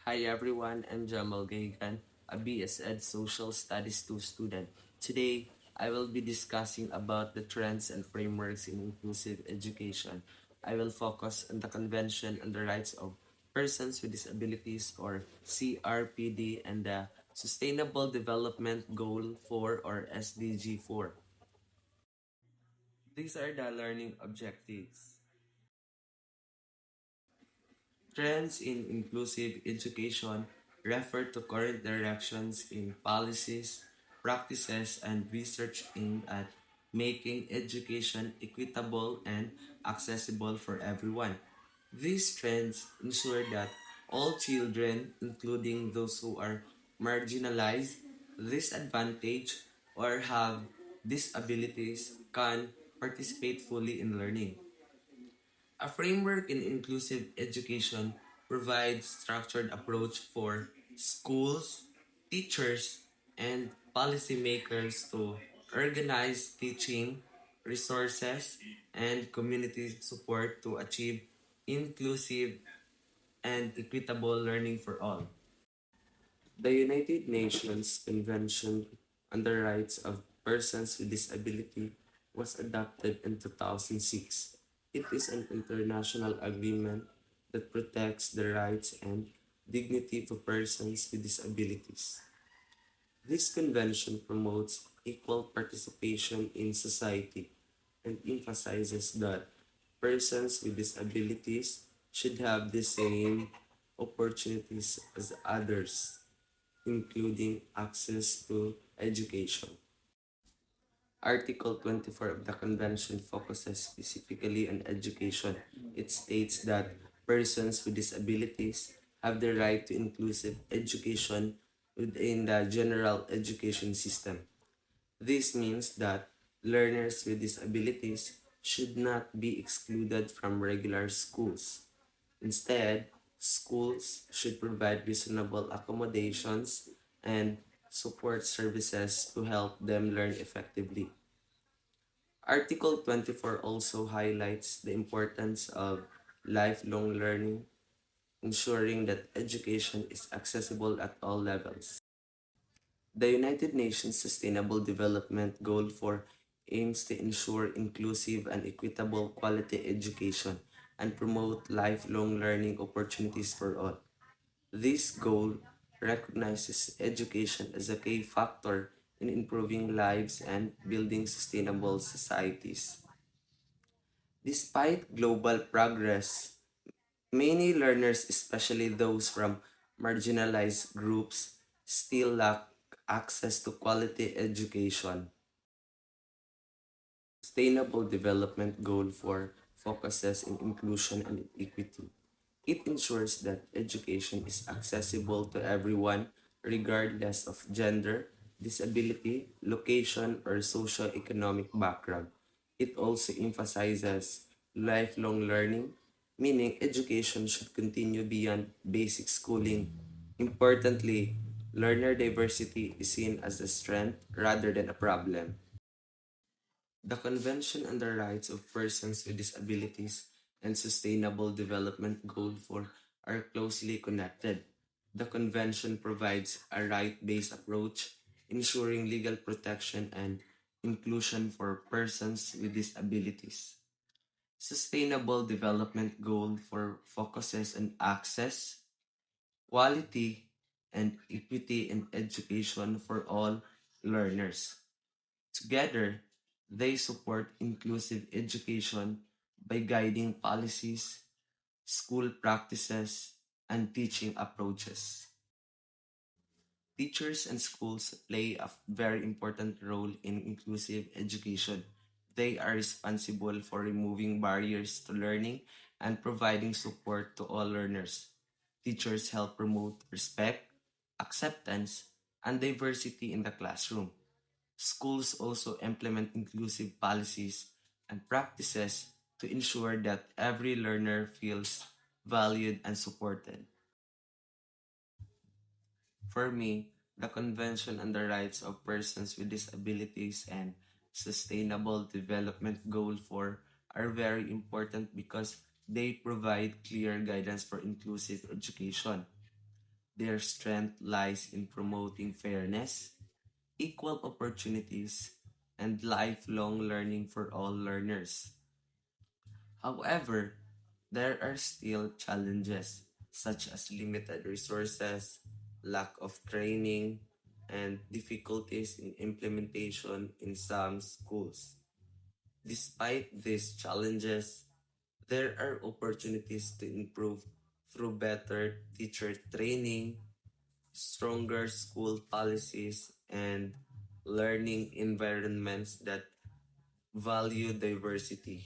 Hi everyone, I'm Jamal Gaygan, a BS Ed Social Studies 2 student. Today, I will be discussing about the trends and frameworks in inclusive education. I will focus on the Convention on the Rights of Persons with Disabilities or CRPD and the Sustainable Development Goal 4 or SDG 4. These are the learning objectives. Trends in inclusive education refer to current directions in policies, practices, and research aimed at making education equitable and accessible for everyone. These trends ensure that all children, including those who are marginalized, disadvantaged, or have disabilities, can participate fully in learning. A framework in inclusive education provides structured approach for schools, teachers, and policymakers to organize teaching, resources, and community support to achieve inclusive and equitable learning for all. The United Nations Convention on the Rights of Persons with Disability was adopted in 2006. It is an international agreement that protects the rights and dignity of persons with disabilities. This convention promotes equal participation in society and emphasizes that persons with disabilities should have the same opportunities as others, including access to education. Article 24 of the Convention focuses specifically on education. It states that persons with disabilities have the right to inclusive education within the general education system. This means that learners with disabilities should not be excluded from regular schools. Instead, schools should provide reasonable accommodations and support services to help them learn effectively. Article 24 also highlights the importance of lifelong learning, ensuring that education is accessible at all levels. The United Nations Sustainable Development Goal 4 aims to ensure inclusive and equitable quality education and promote lifelong learning opportunities for all. This goal recognizes education as a key factor in improving lives and building sustainable societies. Despite global progress, many learners, especially those from marginalized groups, still lack access to quality education. Sustainable Development Goal 4 focuses on inclusion and equity. It ensures that education is accessible to everyone regardless of gender, disability, location, or socio-economic background. It also emphasizes lifelong learning, meaning education should continue beyond basic schooling. Importantly, learner diversity is seen as a strength rather than a problem. The Convention on the Rights of Persons with Disabilities and Sustainable Development Goal 4 are closely connected. The Convention provides a right-based approach, ensuring legal protection and inclusion for persons with disabilities. Sustainable Development Goal 4 focuses on access, quality, and equity in education for all learners. Together, they support inclusive education by guiding policies, school practices, and teaching approaches. Teachers and schools play a very important role in inclusive education. They are responsible for removing barriers to learning and providing support to all learners. Teachers help promote respect, acceptance, and diversity in the classroom. Schools also implement inclusive policies and practices to ensure that every learner feels valued and supported. For me, the Convention on the Rights of Persons with Disabilities and Sustainable Development Goal 4 are very important because they provide clear guidance for inclusive education. Their strength lies in promoting fairness, equal opportunities, and lifelong learning for all learners. However, there are still challenges such as limited resources, lack of training, and difficulties in implementation in some schools. Despite these challenges, there are opportunities to improve through better teacher training, stronger school policies, and learning environments that value diversity.